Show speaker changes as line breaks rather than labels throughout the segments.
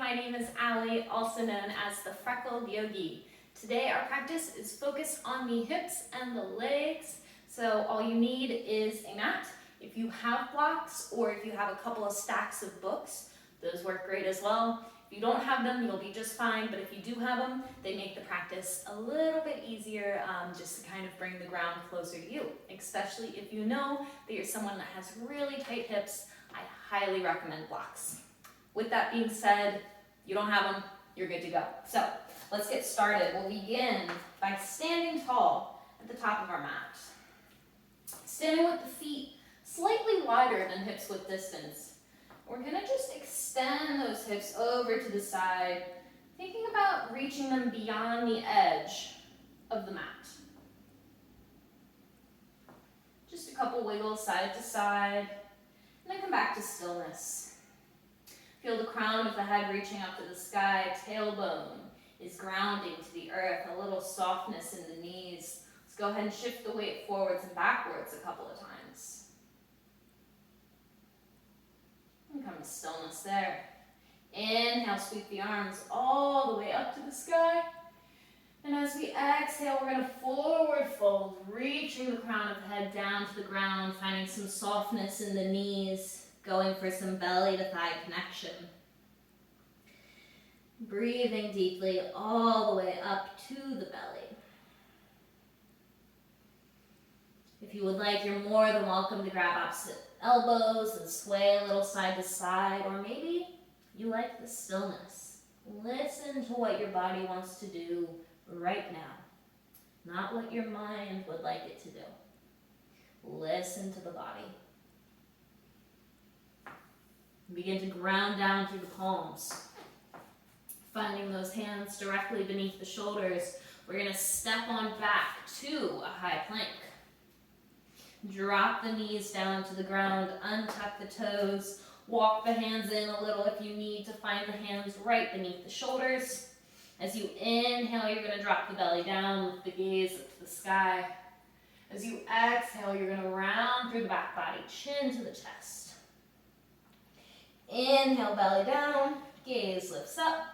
my name is Allie, also known as the Freckled Yogi. Today our practice is focused on the hips and the legs, so all you need is a mat. If you have blocks or if you have a couple of stacks of books, those work great as well. If you don't have them, you'll be just fine, but if you do have them, they make the practice a little bit easier just to kind of bring the ground closer to you, especially if you know that you're someone that has really tight hips. I highly recommend blocks. With that being said, you don't have them, you're good to go. So let's get started. We'll begin by standing tall at the top of our mat. Standing with the feet slightly wider than hips width distance. We're gonna just extend those hips over to the side, thinking about reaching them beyond the edge of the mat. Just a couple wiggles side to side, and then come back to stillness. Feel the crown of the head reaching up to the sky, tailbone is grounding to the earth, a little softness in the knees. Let's go ahead and shift the weight forwards and backwards a couple of times. And come to stillness there. Inhale, sweep the arms all the way up to the sky. And as we exhale, we're going to forward fold, reaching the crown of the head down to the ground, finding some softness in the knees, going for some belly to thigh connection. Breathing deeply all the way up to the belly. If you would like, you're more than welcome to grab opposite elbows and sway a little side to side, or maybe you like the stillness. Listen to what your body wants to do right now, not what your mind would like it to do. Listen to the body. Begin to ground down through the palms. Finding those hands directly beneath the shoulders. We're going to step on back to a high plank. Drop the knees down to the ground, untuck the toes, walk the hands in a little if you need to find the hands right beneath the shoulders. As you inhale, you're going to drop the belly down with the gaze up to the sky. As you exhale, you're going to round through the back body, chin to the chest. Inhale, belly down, gaze lifts up.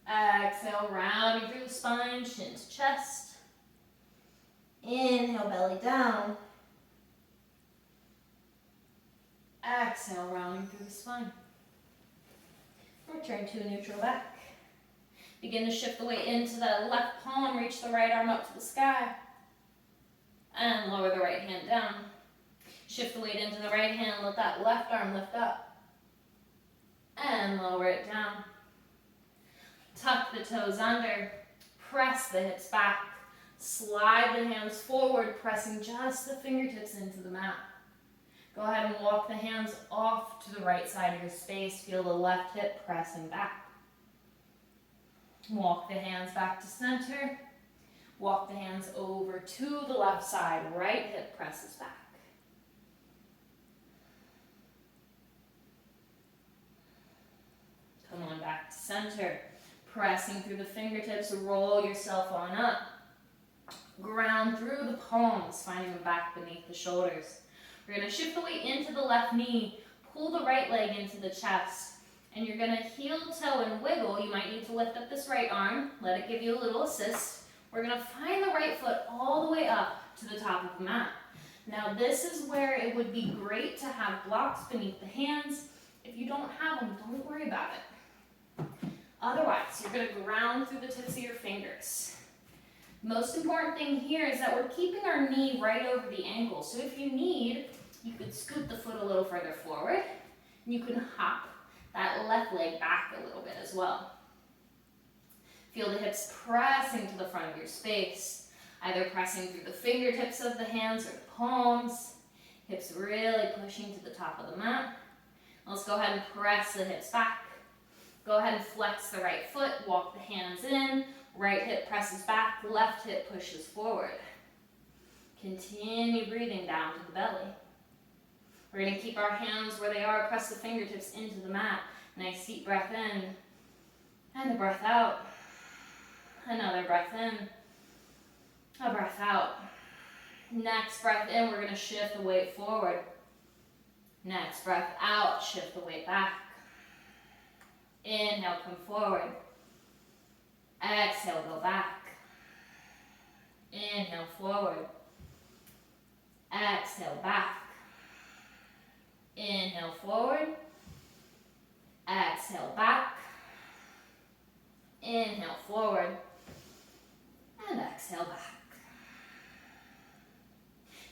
Exhale, rounding through the spine, chin to chest. Inhale, belly down. Exhale, rounding through the spine. Return to a neutral back. Begin to shift the weight into the left palm, reach the right arm up to the sky. And lower the right hand down. Shift the weight into the right hand, let that left arm lift up. And lower it down. Tuck the toes under, press the hips back. Slide the hands forward, pressing just the fingertips into the mat. Go ahead and walk the hands off to the right side of your space. Feel the left hip pressing back. Walk the hands back to center. Walk the hands over to the left side. Right hip presses back. Come on back to center. Pressing through the fingertips, roll yourself on up. Ground through the palms, finding the back beneath the shoulders. We're going to shift the weight into the left knee, pull the right leg into the chest, and you're going to heel toe and wiggle. You might need to lift up this right arm, let it give you a little assist. We're going to find the right foot all the way up to the top of the mat. Now this is where it would be great to have blocks beneath the hands. If you don't have them, don't worry about it. Otherwise, you're going to ground through the tips of your fingers. Most important thing here is that we're keeping our knee right over the ankle. So if you need, you could scoot the foot a little further forward. And you can hop that left leg back a little bit as well. Feel the hips pressing to the front of your space, either pressing through the fingertips of the hands or the palms. Hips really pushing to the top of the mat. Let's go ahead and press the hips back. Go ahead and flex the right foot, walk the hands in. Right hip presses back, left hip pushes forward. Continue breathing down to the belly. We're going to keep our hands where they are, press the fingertips into the mat. Nice deep breath in, and a breath out. Another breath in, a breath out. Next breath in, we're going to shift the weight forward. Next breath out, shift the weight back. Inhale, come forward. Exhale, go back. Inhale, forward. Exhale, back. Inhale, forward. Exhale, back. Inhale, forward. And exhale, back.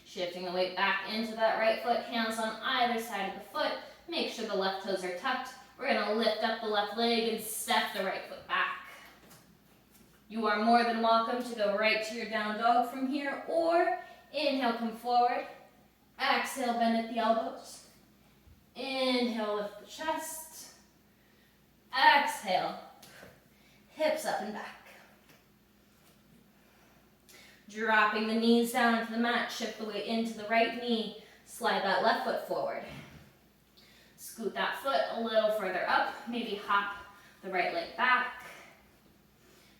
Shifting the weight back into that right foot, hands on either side of the foot. Make sure the left toes are tucked. We're going to lift up the left leg and step the right foot back. You are more than welcome to go right to your down dog from here, or inhale, come forward. Exhale, bend at the elbows. Inhale, lift the chest. Exhale, hips up and back. Dropping the knees down into the mat, shift the weight into the right knee, slide that left foot forward. Scoot that foot a little further up, maybe hop the right leg back.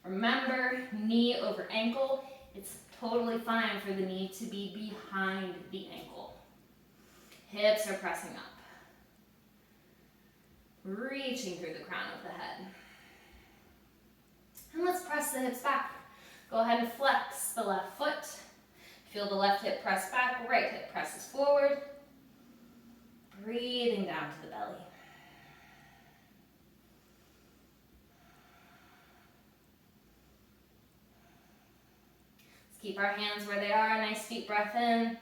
Remember, knee over ankle, it's totally fine for the knee to be behind the ankle. Hips are pressing up. Reaching through the crown of the head. And let's press the hips back. Go ahead and flex the left foot. Feel the left hip press back, right hip presses forward. Breathing down to the belly. Let's keep our hands where they are. Nice deep breath in.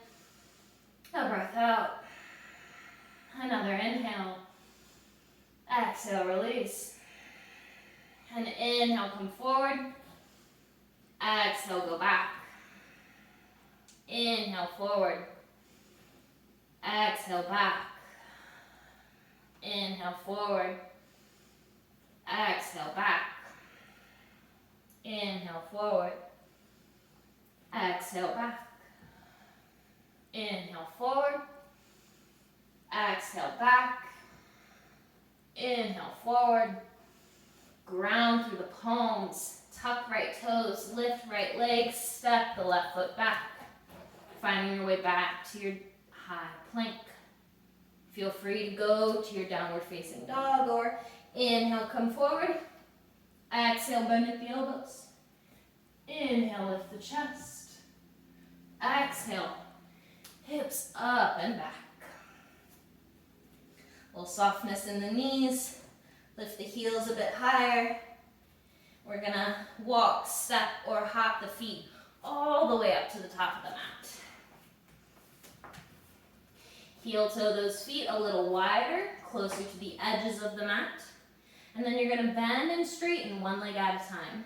A breath out. Another inhale. Exhale, release. And inhale, come forward. Exhale, go back. Inhale, forward. Exhale, back. Inhale, forward. Exhale, back. Inhale, forward. Exhale, back. Inhale, forward. Exhale, back. Inhale, forward. Ground through the palms. Tuck right toes, lift right leg, step the left foot back. Finding your way back to your high plank. Feel free to go to your downward facing dog, or inhale, come forward. Exhale, bend at the elbows. Inhale, lift the chest. Exhale, hips up and back. A little softness in the knees. Lift the heels a bit higher. We're gonna walk, step, or hop the feet all the way up to the top of the mat. Heel toe those feet a little wider, closer to the edges of the mat. And then you're gonna bend and straighten one leg at a time.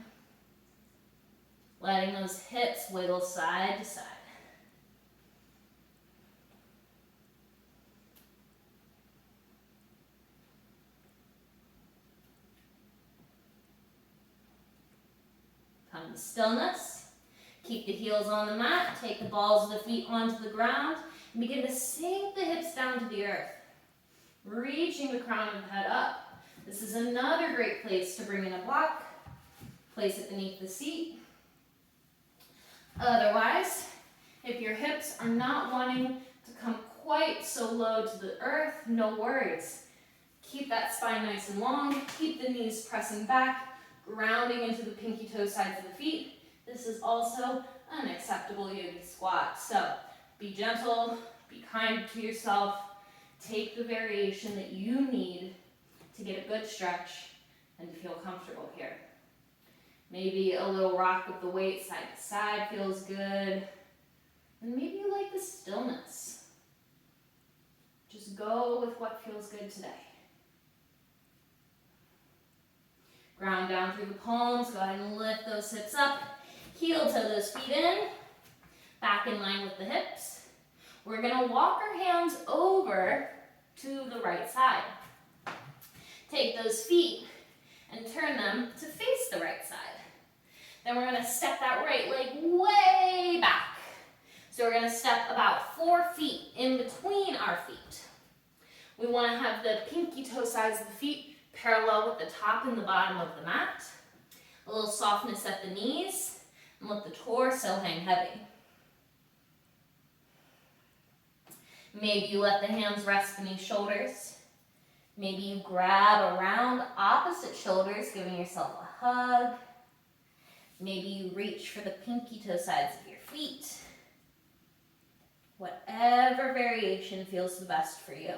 Letting those hips wiggle side to side. Come to stillness. Keep the heels on the mat. Take the balls of the feet onto the ground. And begin to sink the hips down to the earth. Reaching the crown of the head up. This is another great place to bring in a block. Place it beneath the seat. Otherwise, if your hips are not wanting to come quite so low to the earth, no worries. Keep that spine nice and long. Keep the knees pressing back. Grounding into the pinky toe sides of the feet. This is also an acceptable yogi squat. So be gentle, be kind to yourself. Take the variation that you need to get a good stretch and to feel comfortable here. Maybe a little rock with the weight side to side feels good. And maybe you like the stillness. Just go with what feels good today. Ground down through the palms. Go ahead and lift those hips up. Heel toe those feet in. Back in line with the hips. We're going to walk our hands over to the right side. Take those feet and turn them to face the right side. Then we're going to step that right leg way back. So we're going to step about 4 feet in between our feet. We want to have the pinky toe sides of the feet parallel with the top and the bottom of the mat. A little softness at the knees, and let the torso hang heavy. Maybe you let the hands rest beneath shoulders. Maybe you grab around opposite shoulders, giving yourself a hug. Maybe you reach for the pinky toe sides of your feet. Whatever variation feels the best for you.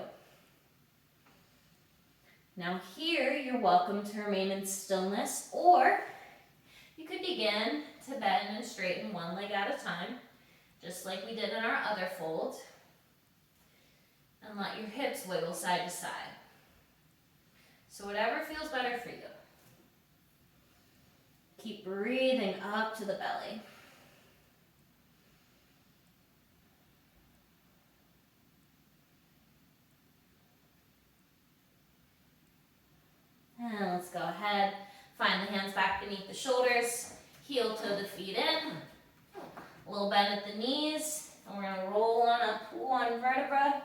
Now here, you're welcome to remain in stillness, or you could begin to bend and straighten one leg at a time, just like we did in our other fold, and let your hips wiggle side to side. So whatever feels better for you. Keep breathing up to the belly. And let's go ahead, find the hands back beneath the shoulders, heel toe the feet in, a little bend at the knees, and we're gonna roll on up one vertebra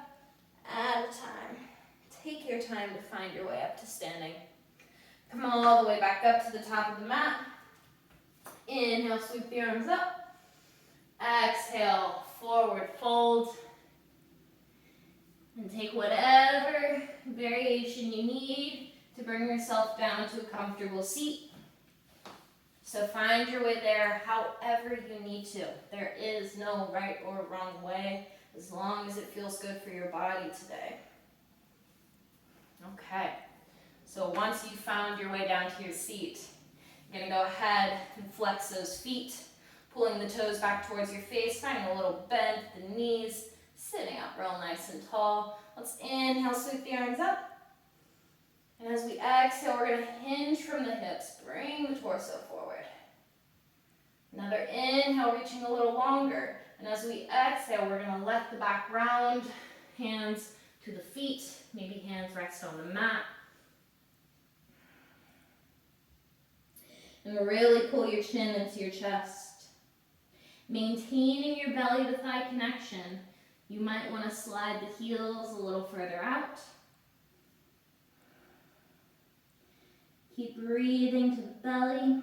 at a time. Take your time to find your way up to standing. Come all the way back up to the top of the mat. Inhale, sweep the arms up. Exhale, forward fold. And take whatever variation you need to bring yourself down to a comfortable seat. So find your way there however you need to. There is no right or wrong way, as long as it feels good for your body today. Okay, so once you've found your way down to your seat, you're gonna go ahead and flex those feet, pulling the toes back towards your face, finding a little bend at the knees, sitting up real nice and tall. Let's inhale, sweep the arms up. And as we exhale, we're gonna hinge from the hips, bring the torso forward. Another inhale, reaching a little longer. And as we exhale, we're gonna let the back round, hands to the feet, maybe hands rest on the mat. And really pull your chin into your chest. Maintaining your belly to thigh connection, you might want to slide the heels a little further out. Keep breathing to the belly.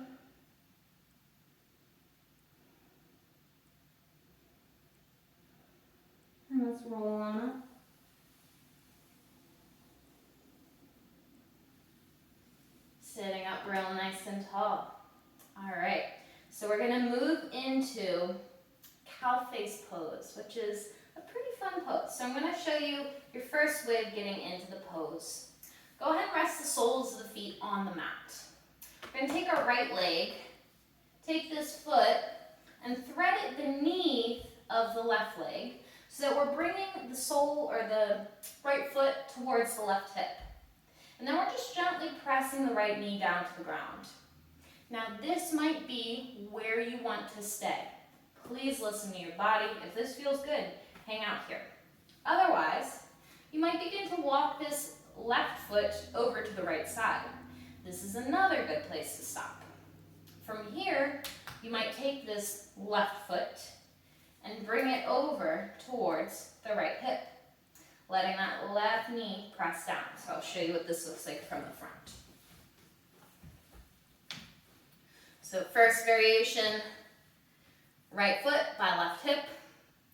And let's roll on up. Sitting up real nice and tall. All right, so we're gonna move into cow face pose, which is a pretty fun pose. So I'm gonna show you your first way of getting into the pose. Go ahead and rest the soles of the feet on the mat. We're gonna take our right leg, take this foot, and thread it beneath of the left leg so that we're bringing the sole or the right foot towards the left hip. And then we're just gently pressing the right knee down to the ground. Now this might be where you want to stay. Please listen to your body. If this feels good, hang out here. Otherwise, you might begin to walk this left foot over to the right side. This is another good place to stop. From here, you might take this left foot and bring it over towards the right hip, letting that left knee press down. So I'll show you what this looks like from the front. So first variation, right foot by left hip,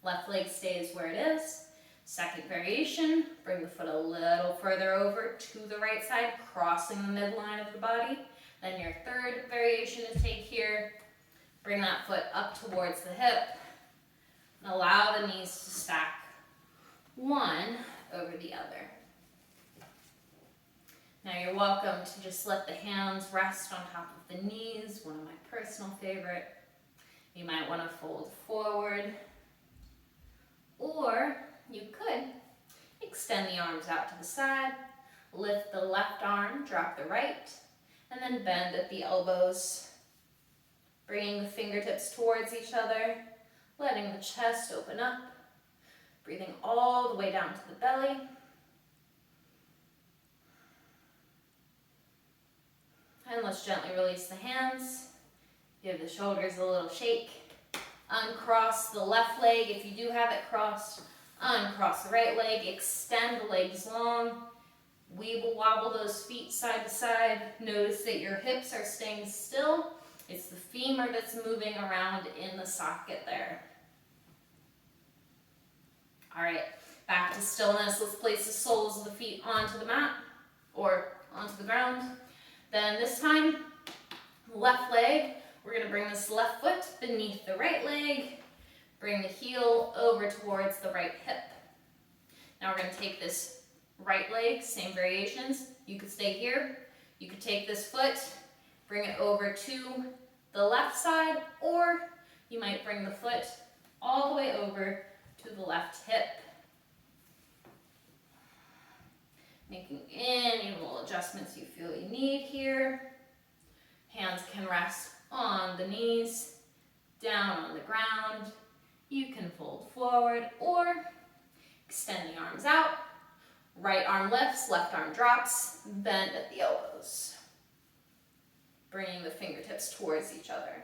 left leg stays where it is. Second variation, bring the foot a little further over to the right side, crossing the midline of the body. Then your third variation is take here, bring that foot up towards the hip, and allow the knees to stack one over the other. Now you're welcome to just let the hands rest on top of the knees, one of my personal favorite. You might want to fold forward, or you could extend the arms out to the side, lift the left arm, drop the right, and then bend at the elbows, bringing the fingertips towards each other, letting the chest open up, breathing all the way down to the belly. And let's gently release the hands, give the shoulders a little shake, uncross the left leg if you do have it crossed, uncross the right leg, extend the legs long, weeble wobble those feet side to side. Notice that your hips are staying still. It's the femur that's moving around in the socket there. All right, back to stillness. Let's place the soles of the feet onto the mat. or onto the ground. Then this time, left leg, we're gonna bring this left foot beneath the right leg, bring the heel over towards the right hip. Now we're gonna take this right leg, same variations. You could stay here. You could take this foot, bring it over to the left side, or you might bring the foot all the way over to the left hip. Making any little adjustments you feel you need here. Hands can rest on the knees, down on the ground. You can fold forward or extend the arms out. Right arm lifts, left arm drops, bend at the elbows. Bringing the fingertips towards each other.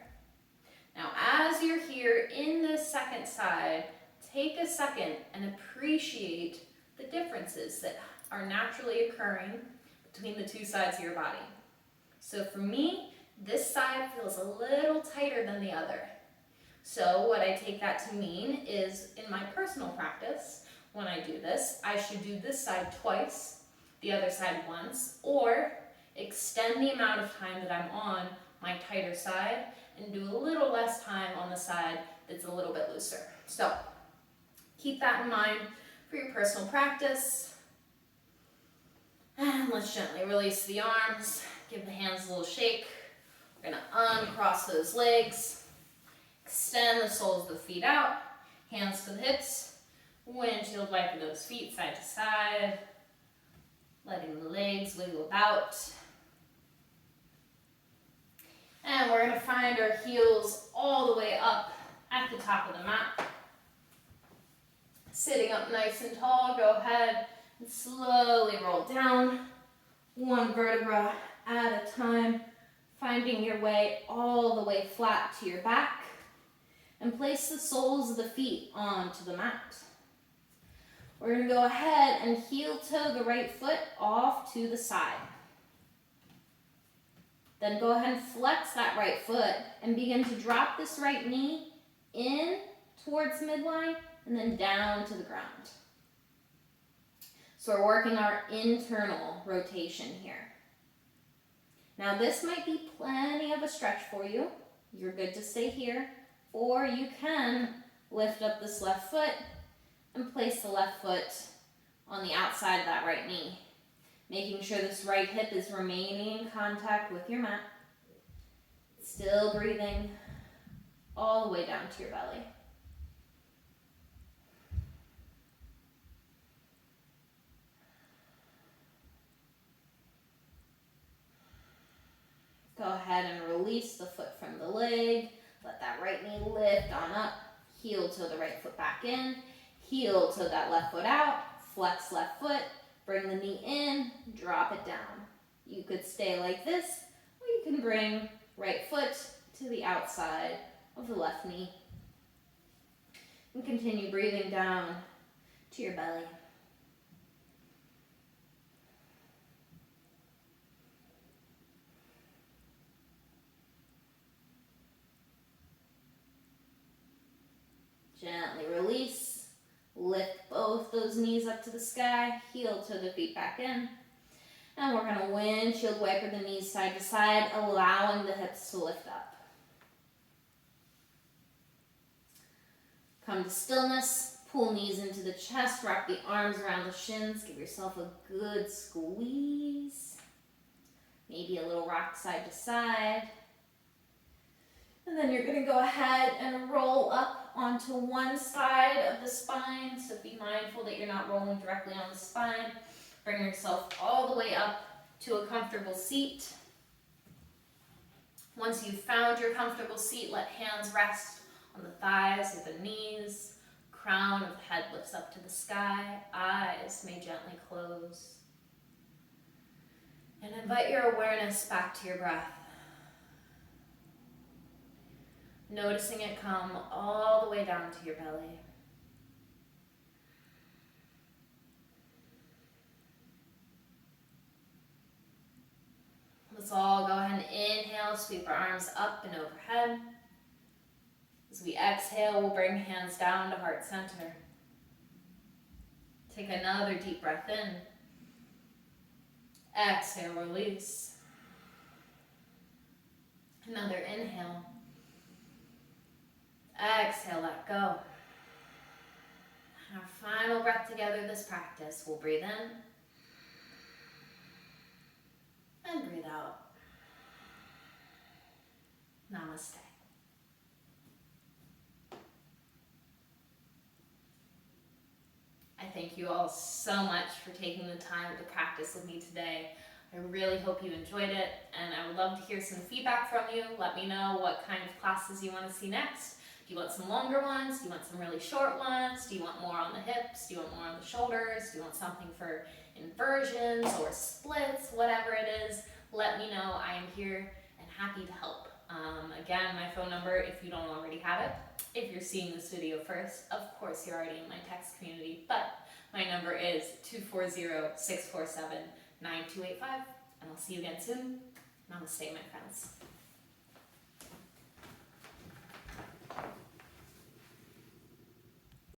Now, as you're here in this second side, take a second and appreciate the differences that are naturally occurring between the two sides of your body. So for me, this side feels a little tighter than the other. So what I take that to mean is, in my personal practice, when I do this, I should do this side twice, the other side once, or extend the amount of time that I'm on my tighter side and do a little less time on the side that's a little bit looser. So keep that in mind for your personal practice. And let's gently release the arms, give the hands a little shake. We're gonna uncross those legs, extend the soles of the feet out, hands to the hips, windshield wiper those feet side to side, letting the legs wiggle about. And we're gonna find our heels all the way up at the top of the mat. Sitting up nice and tall, go ahead and slowly roll down, one vertebra at a time, finding your way all the way flat to your back, and place the soles of the feet onto the mat. We're going to go ahead and heel toe the right foot off to the side. Then go ahead and flex that right foot and begin to drop this right knee in towards midline and then down to the ground. So we're working our internal rotation here. Now this might be plenty of a stretch for you. You're good to stay here, or you can lift up this left foot and place the left foot on the outside of that right knee, making sure this right hip is remaining in contact with your mat. Still breathing all the way down to your belly. Go ahead and release the foot from the leg. Let that right knee lift on up. Heel toe the right foot back in. Heel toe that left foot out. Flex left foot. Bring the knee in. Drop it down. You could stay like this, or you can bring right foot to the outside of the left knee. And continue breathing down to your belly. Gently release, lift both those knees up to the sky, heel toe the feet back in. And we're going to windshield wiper the knees side to side, allowing the hips to lift up. Come to stillness, pull knees into the chest, wrap the arms around the shins, give yourself a good squeeze. Maybe a little rock side to side. And then you're going to go ahead and roll up onto one side of the spine. So be mindful that you're not rolling directly on the spine. Bring yourself all the way up to a comfortable seat. Once you've found your comfortable seat, let hands rest on the thighs or the knees. Crown of the head lifts up to the sky. Eyes may gently close. And invite your awareness back to your breath. Noticing it come all the way down to your belly. Let's all go ahead and inhale, sweep our arms up and overhead. As we exhale, we'll bring hands down to heart center. Take another deep breath in. Exhale, release. Another inhale. Exhale, let go. And our final breath together this practice. We'll breathe in and breathe out. Namaste. I thank you all so much for taking the time to practice with me today. I really hope you enjoyed it, and I would love to hear some feedback from you. Let me know what kind of classes you want to see next. Do you want some longer ones? Do you want some really short ones? Do you want more on the hips? Do you want more on the shoulders? Do you want something for inversions or splits? Whatever it is, let me know. I am here and happy to help. Again, my phone number, if you don't already have it. If you're seeing this video first, of course you're already in my text community, but my number is 240-647-9285, and I'll see you again soon. Namaste, my friends.